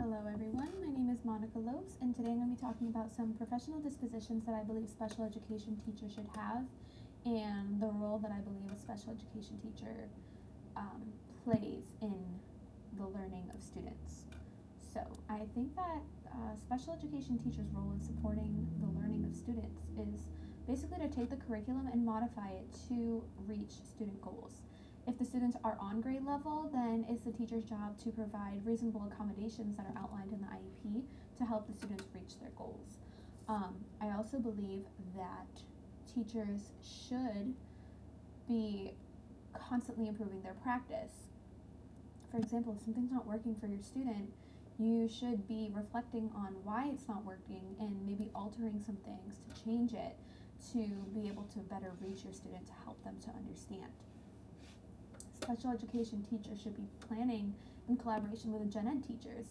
Hello everyone, my name is Monica Lopes, and today I'm going to be talking about some professional dispositions that I believe special education teachers should have and the role that I believe a special education teacher plays in the learning of students. So I think that special education teachers' role in supporting the learning of students is basically to take the curriculum and modify it to reach student goals. If the students are on grade level, then it's the teacher's job to provide reasonable accommodations that are outlined in the IEP to help the students reach their goals. I also believe that teachers should be constantly improving their practice. For example, if something's not working for your student, you should be reflecting on why it's not working and maybe altering some things to change it to be able to better reach your student to help them to understand. Special education teachers should be planning in collaboration with the gen ed teachers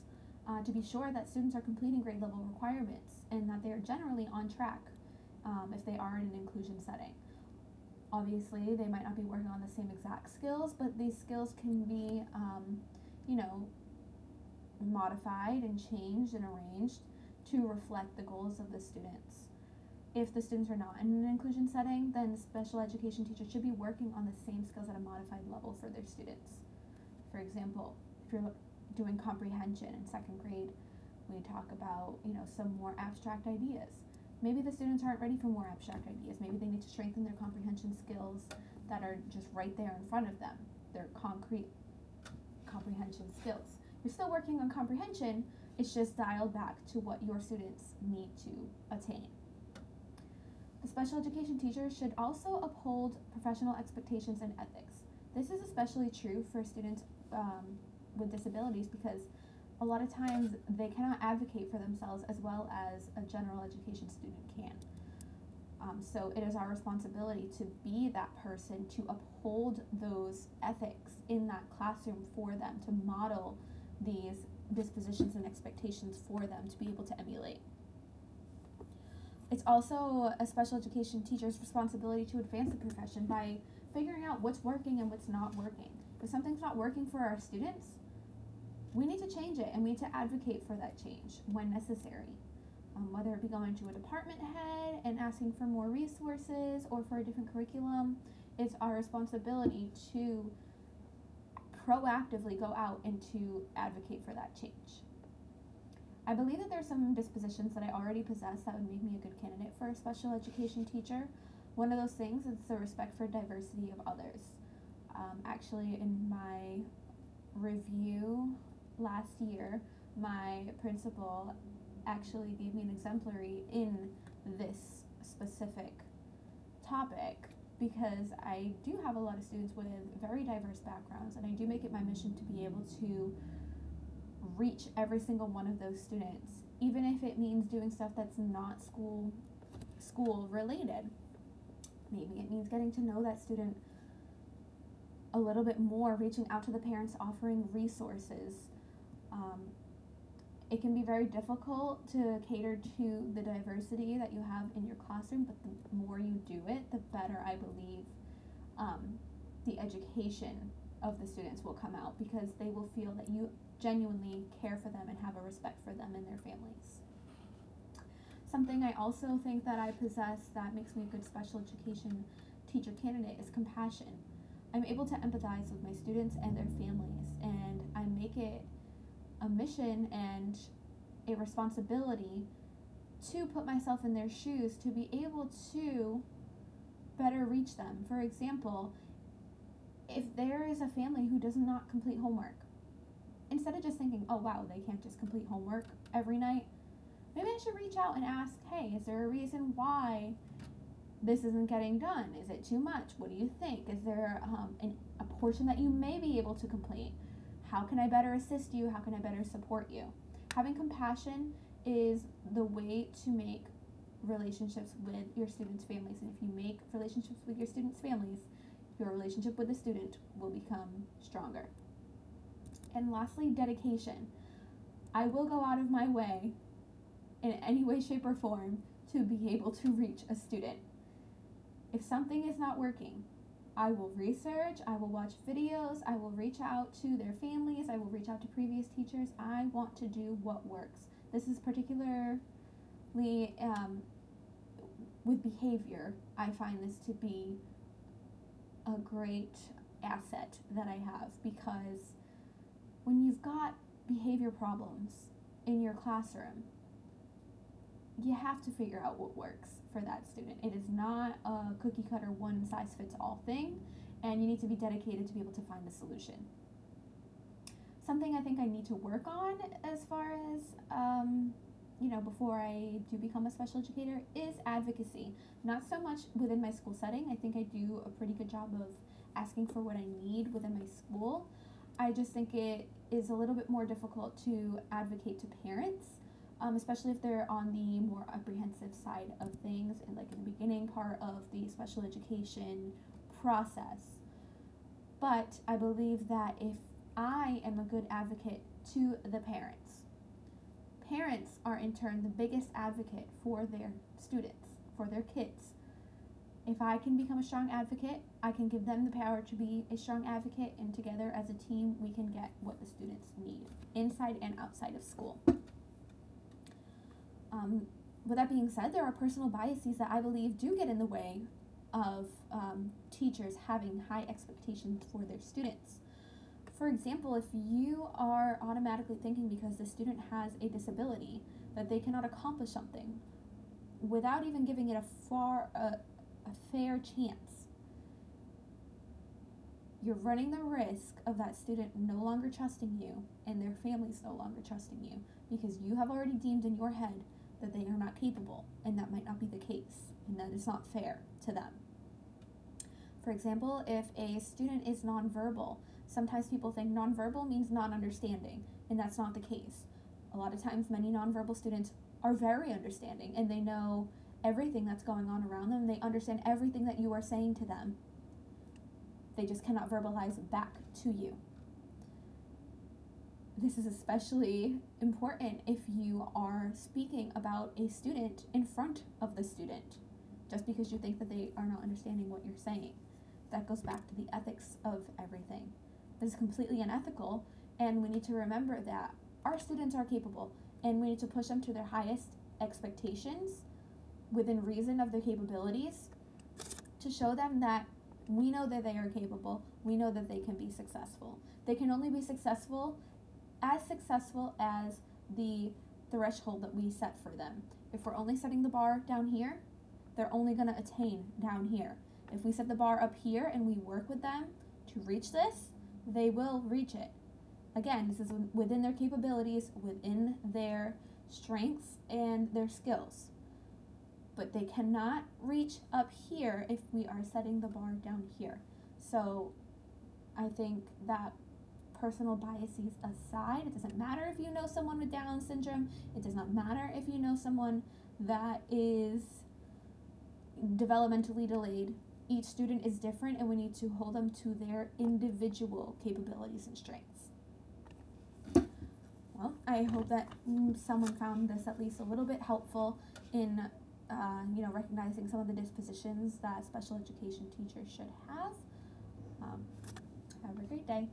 to be sure that students are completing grade level requirements and that they are generally on track if they are in an inclusion setting. Obviously, they might not be working on the same exact skills, but these skills can be, modified and changed and arranged to reflect the goals of the students. If the students are not in an inclusion setting, then special education teachers should be working on the same skills at a modified level for their students. For example, if you're doing comprehension in second grade, we talk about, some more abstract ideas. Maybe the students aren't ready for more abstract ideas. Maybe they need to strengthen their comprehension skills that are just right there in front of them, their concrete comprehension skills. You're still working on comprehension, it's just dialed back to what your students need to attain. The special education teacher should also uphold professional expectations and ethics. This is especially true for students with disabilities because a lot of times they cannot advocate for themselves as well as a general education student can. So it is our responsibility to be that person to uphold those ethics in that classroom for them, to model these dispositions and expectations for them to be able to emulate. It's also a special education teacher's responsibility to advance the profession by figuring out what's working and what's not working. If something's not working for our students, we need to change it and we need to advocate for that change when necessary. Whether it be going to a department head and asking for more resources or for a different curriculum, it's our responsibility to proactively go out and to advocate for that change. I believe that there's some dispositions that I already possess that would make me a good candidate for a special education teacher. One of those things is the respect for diversity of others. Actually, in my review last year, my principal actually gave me an exemplary in this specific topic because I do have a lot of students with very diverse backgrounds, and I do make it my mission to be able to reach every single one of those students, even if it means doing stuff that's not school related. Maybe it means getting to know that student a little bit more, reaching out to the parents, offering resources. It can be very difficult to cater to the diversity that you have in your classroom, but the more you do it, the better I believe the education of the students will come out, because they will feel that you genuinely care for them and have a respect for them and their families. Something I also think that I possess that makes me a good special education teacher candidate is compassion. I'm able to empathize with my students and their families, and I make it a mission and a responsibility to put myself in their shoes to be able to better reach them. For example, if there is a family who does not complete homework, instead of just thinking, oh wow, they can't just complete homework every night, maybe I should reach out and ask, hey, is there a reason why this isn't getting done? Is it too much? What do you think? Is there a portion that you may be able to complete? How can I better assist you? How can I better support you? Having compassion is the way to make relationships with your students' families. And if you make relationships with your students' families, your relationship with the student will become stronger. And lastly, dedication. I will go out of my way in any way, shape, or form to be able to reach a student. If something is not working, I will research, I will watch videos, I will reach out to their families, I will reach out to previous teachers. I want to do what works. This is particularly with behavior. I find this to be a great asset that I have, because when you've got behavior problems in your classroom, you have to figure out what works for that student. It is not a cookie cutter one size fits all thing, and you need to be dedicated to be able to find a solution. Something I think I need to work on as far as before I do become a special educator is advocacy. Not so much within my school setting. I think I do a pretty good job of asking for what I need within my school. I just think it is a little bit more difficult to advocate to parents, especially if they're on the more apprehensive side of things, and like in the beginning part of the special education process. But I believe that if I am a good advocate to the parents, parents are in turn the biggest advocate for their students, for their kids. If I can become a strong advocate, I can give them the power to be a strong advocate, and together as a team we can get what the students need, inside and outside of school. With that being said, there are personal biases that I believe do get in the way of teachers having high expectations for their students. For example, if you are automatically thinking because the student has a disability that they cannot accomplish something without even giving it a fair chance, you're running the risk of that student no longer trusting you and their families no longer trusting you, because you have already deemed in your head that they are not capable, and that might not be the case, and that is not fair to them. For example, if a student is nonverbal, sometimes people think nonverbal means non-understanding, and that's not the case. A lot of times many nonverbal students are very understanding, and they know everything that's going on around them. They understand everything that you are saying to them. They just cannot verbalize back to you. This is especially important if you are speaking about a student in front of the student, just because you think that they are not understanding what you're saying. That goes back to the ethics of everything. This is completely unethical, and we need to remember that our students are capable, and we need to push them to their highest expectations within reason of their capabilities, to show them that we know that they are capable, we know that they can be successful. They can only be successful as the threshold that we set for them. If we're only setting the bar down here, they're only going to attain down here. If we set the bar up here and we work with them to reach this, they will reach it. Again, this is within their capabilities, within their strengths and their skills. But they cannot reach up here if we are setting the bar down here. So I think that personal biases aside, it doesn't matter if you know someone with Down syndrome, it does not matter if you know someone that is developmentally delayed. Each student is different, and we need to hold them to their individual capabilities and strengths. Well, I hope that someone found this at least a little bit helpful in recognizing some of the dispositions that special education teachers should have. Have a great day.